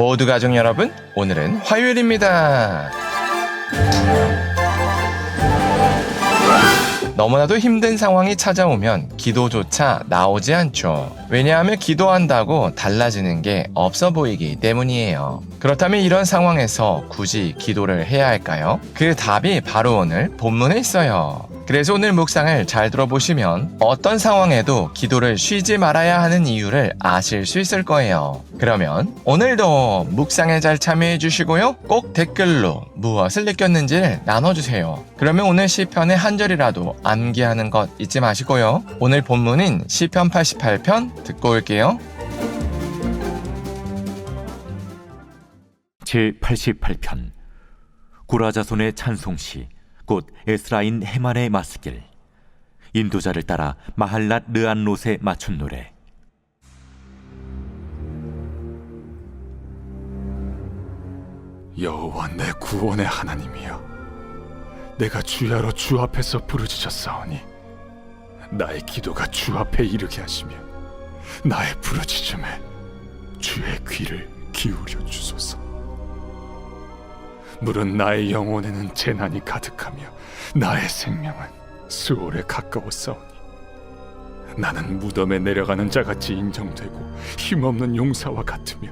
모두 가족 여러분, 오늘은 화요일입니다. 너무나도 힘든 상황이 찾아오면 기도조차 나오지 않죠. 왜냐하면 기도한다고 달라지는 게 없어 보이기 때문이에요. 그렇다면 이런 상황에서 굳이 기도를 해야 할까요? 그 답이 바로 오늘 본문에 있어요. 그래서 오늘 묵상을 잘 들어보시면 어떤 상황에도 기도를 쉬지 말아야 하는 이유를 아실 수 있을 거예요. 그러면 오늘도 묵상에 잘 참여해 주시고요. 꼭 댓글로 무엇을 느꼈는지를 나눠주세요. 그러면 오늘 시편의 한 절이라도 암기하는 것 잊지 마시고요. 오늘 본문인 시편 88편 듣고 올게요. 제88편 고라자손의 찬송시 곧 에스라인 헤만의 마스길. 인도자를 따라 마할랏 르안롯에 맞춘 노래. 여호와 내 구원의 하나님이여, 내가 주야로 주 앞에서 부르짖었사오니 나의 기도가 주 앞에 이르게 하시며 나의 부르짖음에 주의 귀를 기울여 주소서. 물은 나의 영혼에는 재난이 가득하며 나의 생명은 수월에 가까웠사오니 나는 무덤에 내려가는 자같이 인정되고 힘없는 용사와 같으며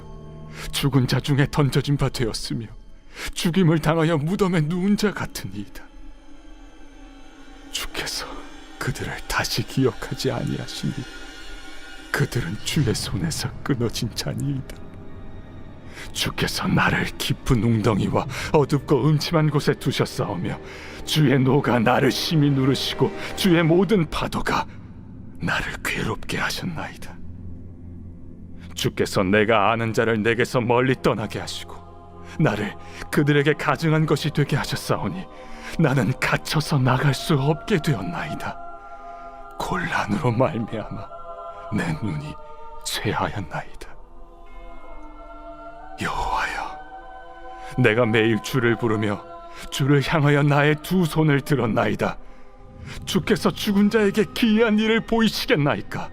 죽은 자 중에 던져진 바 되었으며 죽임을 당하여 무덤에 누운 자 같으니이다. 주께서 그들을 다시 기억하지 아니하시니 그들은 주의 손에서 끊어진 자니이다. 주께서 나를 깊은 웅덩이와 어둡고 음침한 곳에 두셨사오며 주의 노가 나를 심히 누르시고 주의 모든 파도가 나를 괴롭게 하셨나이다. 주께서 내가 아는 자를 내게서 멀리 떠나게 하시고 나를 그들에게 가증한 것이 되게 하셨사오니 나는 갇혀서 나갈 수 없게 되었나이다. 곤란으로 말미암아 내 눈이 쇠하였나이다. 여호와여, 내가 매일 주를 부르며 주를 향하여 나의 두 손을 들었나이다. 주께서 죽은 자에게 기이한 일을 보이시겠나이까?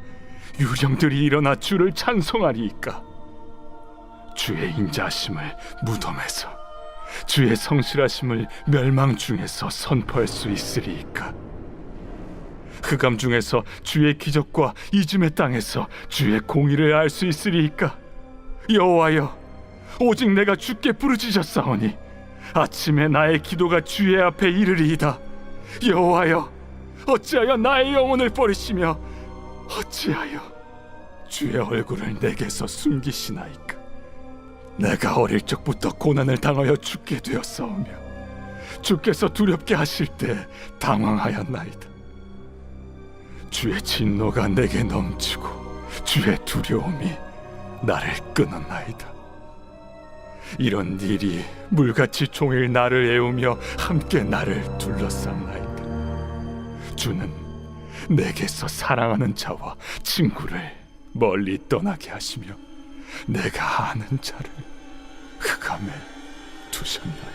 유령들이 일어나 주를 찬송하리이까? 주의 인자하심을 무덤에서, 주의 성실하심을 멸망 중에서 선포할 수 있으리이까? 흑암 중에서 주의 기적과 이즘의 땅에서 주의 공의를 알 수 있으리이까? 여호와여, 오직 내가 주께 부르짖었사오니 아침에 나의 기도가 주의 앞에 이르리이다. 여호와여, 어찌하여 나의 영혼을 버리시며 어찌하여 주의 얼굴을 내게서 숨기시나이까? 내가 어릴 적부터 고난을 당하여 죽게 되었사오며 주께서 두렵게 하실 때 당황하였나이다. 주의 진노가 내게 넘치고 주의 두려움이 나를 끊었나이다. 이런 일이 물같이 종일 나를 애우며 함께 나를 둘러쌌나이다. 주는 내게서 사랑하는 자와 친구를 멀리 떠나게 하시며 내가 아는 자를 흑암에 두셨나이다.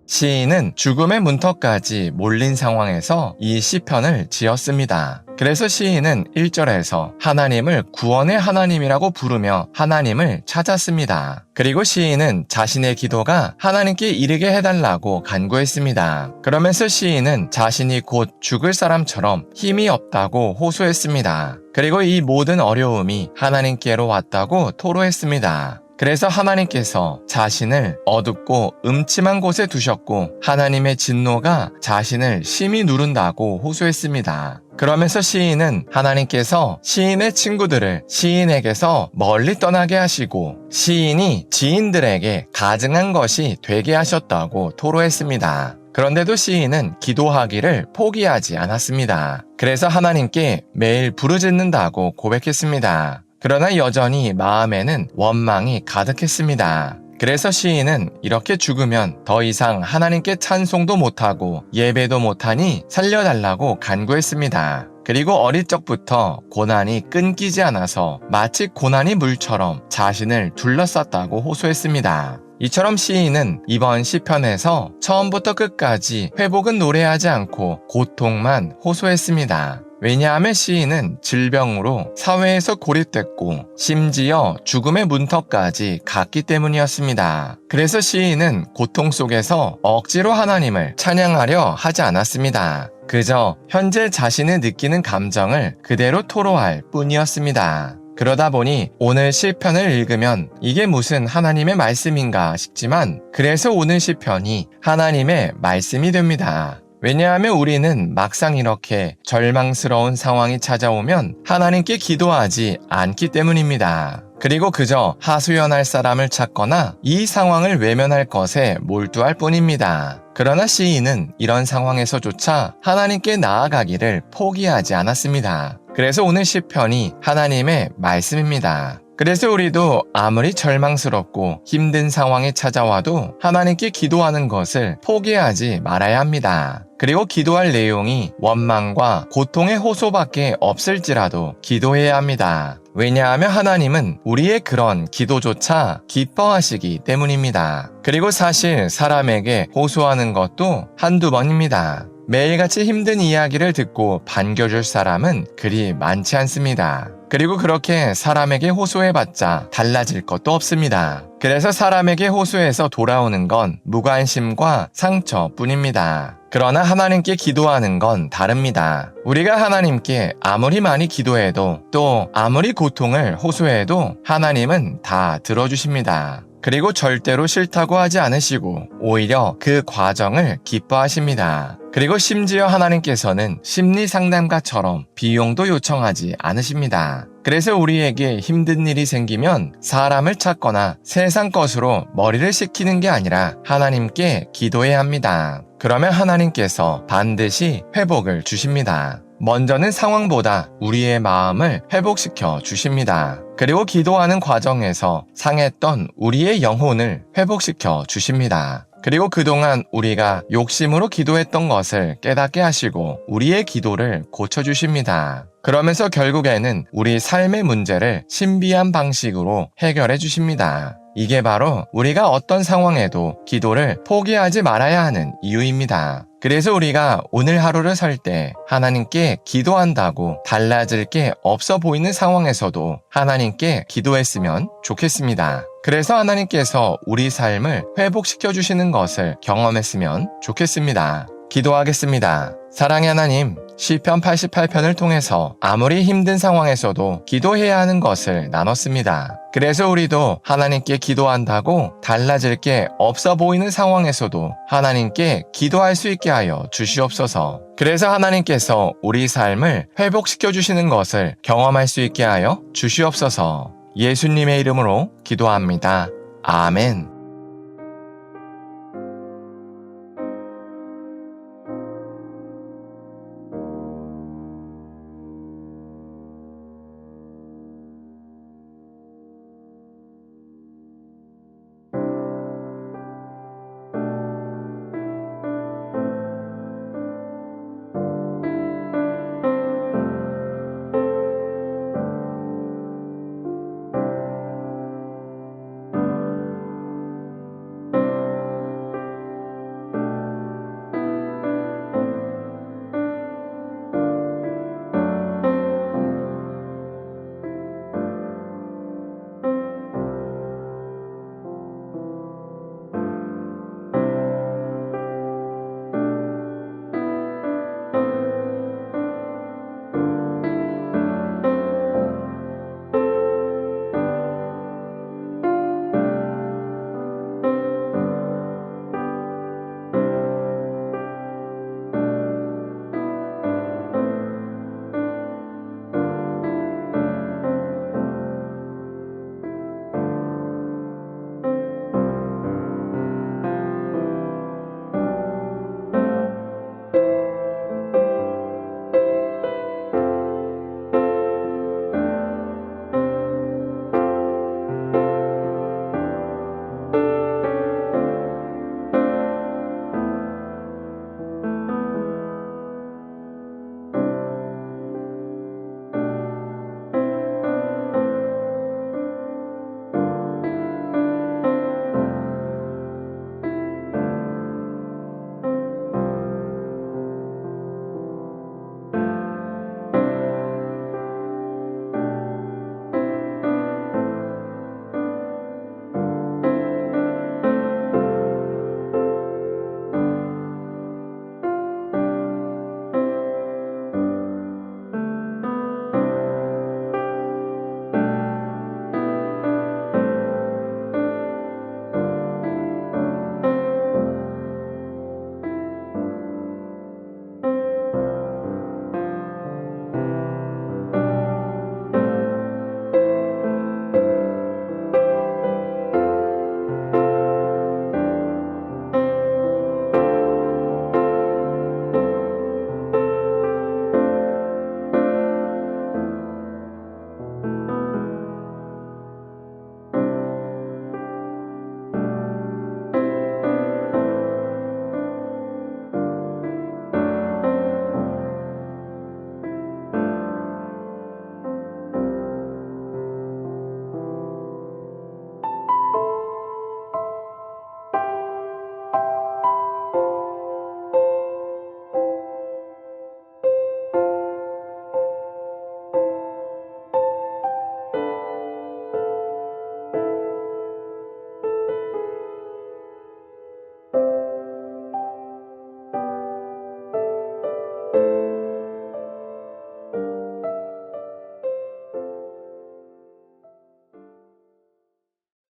시인은 죽음의 문턱까지 몰린 상황에서 이 시편을 지었습니다. 그래서 시인은 1절에서 하나님을 구원의 하나님이라고 부르며 하나님을 찾았습니다. 그리고 시인은 자신의 기도가 하나님께 이르게 해달라고 간구했습니다. 그러면서 시인은 자신이 곧 죽을 사람처럼 힘이 없다고 호소했습니다. 그리고 이 모든 어려움이 하나님께로 왔다고 토로했습니다. 그래서 하나님께서 자신을 어둡고 음침한 곳에 두셨고 하나님의 진노가 자신을 심히 누른다고 호소했습니다. 그러면서 시인은 하나님께서 시인의 친구들을 시인에게서 멀리 떠나게 하시고 시인이 지인들에게 가증한 것이 되게 하셨다고 토로했습니다. 그런데도 시인은 기도하기를 포기하지 않았습니다. 그래서 하나님께 매일 부르짖는다고 고백했습니다. 그러나 여전히 마음에는 원망이 가득했습니다. 그래서 시인은 이렇게 죽으면 더 이상 하나님께 찬송도 못하고 예배도 못하니 살려달라고 간구했습니다. 그리고 어릴 적부터 고난이 끊기지 않아서 마치 고난이 물처럼 자신을 둘러쌌다고 호소했습니다. 이처럼 시인은 이번 시편에서 처음부터 끝까지 회복은 노래하지 않고 고통만 호소했습니다. 왜냐하면 시인은 질병으로 사회에서 고립됐고 심지어 죽음의 문턱까지 갔기 때문이었습니다. 그래서 시인은 고통 속에서 억지로 하나님을 찬양하려 하지 않았습니다. 그저 현재 자신이 느끼는 감정을 그대로 토로할 뿐이었습니다. 그러다 보니 오늘 시편을 읽으면 이게 무슨 하나님의 말씀인가 싶지만 그래서 오늘 시편이 하나님의 말씀이 됩니다. 왜냐하면 우리는 막상 이렇게 절망스러운 상황이 찾아오면 하나님께 기도하지 않기 때문입니다. 그리고 그저 하소연할 사람을 찾거나 이 상황을 외면할 것에 몰두할 뿐입니다. 그러나 시인은 이런 상황에서조차 하나님께 나아가기를 포기하지 않았습니다. 그래서 오늘 시편이 하나님의 말씀입니다. 그래서 우리도 아무리 절망스럽고 힘든 상황이 찾아와도 하나님께 기도하는 것을 포기하지 말아야 합니다. 그리고 기도할 내용이 원망과 고통의 호소밖에 없을지라도 기도해야 합니다. 왜냐하면 하나님은 우리의 그런 기도조차 기뻐하시기 때문입니다. 그리고 사실 사람에게 호소하는 것도 한두 번입니다. 매일같이 힘든 이야기를 듣고 반겨줄 사람은 그리 많지 않습니다. 그리고 그렇게 사람에게 호소해봤자 달라질 것도 없습니다. 그래서 사람에게 호소해서 돌아오는 건 무관심과 상처뿐입니다. 그러나 하나님께 기도하는 건 다릅니다. 우리가 하나님께 아무리 많이 기도해도 또 아무리 고통을 호소해도 하나님은 다 들어주십니다. 그리고 절대로 싫다고 하지 않으시고 오히려 그 과정을 기뻐하십니다. 그리고 심지어 하나님께서는 심리상담가처럼 비용도 요청하지 않으십니다. 그래서 우리에게 힘든 일이 생기면 사람을 찾거나 세상 것으로 머리를 식히는 게 아니라 하나님께 기도해야 합니다. 그러면 하나님께서 반드시 회복을 주십니다. 먼저는 상황보다 우리의 마음을 회복시켜 주십니다. 그리고 기도하는 과정에서 상했던 우리의 영혼을 회복시켜 주십니다. 그리고 그동안 우리가 욕심으로 기도했던 것을 깨닫게 하시고 우리의 기도를 고쳐주십니다. 그러면서 결국에는 우리 삶의 문제를 신비한 방식으로 해결해 주십니다. 이게 바로 우리가 어떤 상황에도 기도를 포기하지 말아야 하는 이유입니다. 그래서 우리가 오늘 하루를 살 때 하나님께 기도한다고 달라질 게 없어 보이는 상황에서도 하나님께 기도했으면 좋겠습니다. 그래서 하나님께서 우리 삶을 회복시켜 주시는 것을 경험했으면 좋겠습니다. 기도하겠습니다. 사랑의 하나님, 시편 88편을 통해서 아무리 힘든 상황에서도 기도해야 하는 것을 나눴습니다. 그래서 우리도 하나님께 기도한다고 달라질 게 없어 보이는 상황에서도 하나님께 기도할 수 있게 하여 주시옵소서. 그래서 하나님께서 우리 삶을 회복시켜 주시는 것을 경험할 수 있게 하여 주시옵소서. 예수님의 이름으로 기도합니다. 아멘.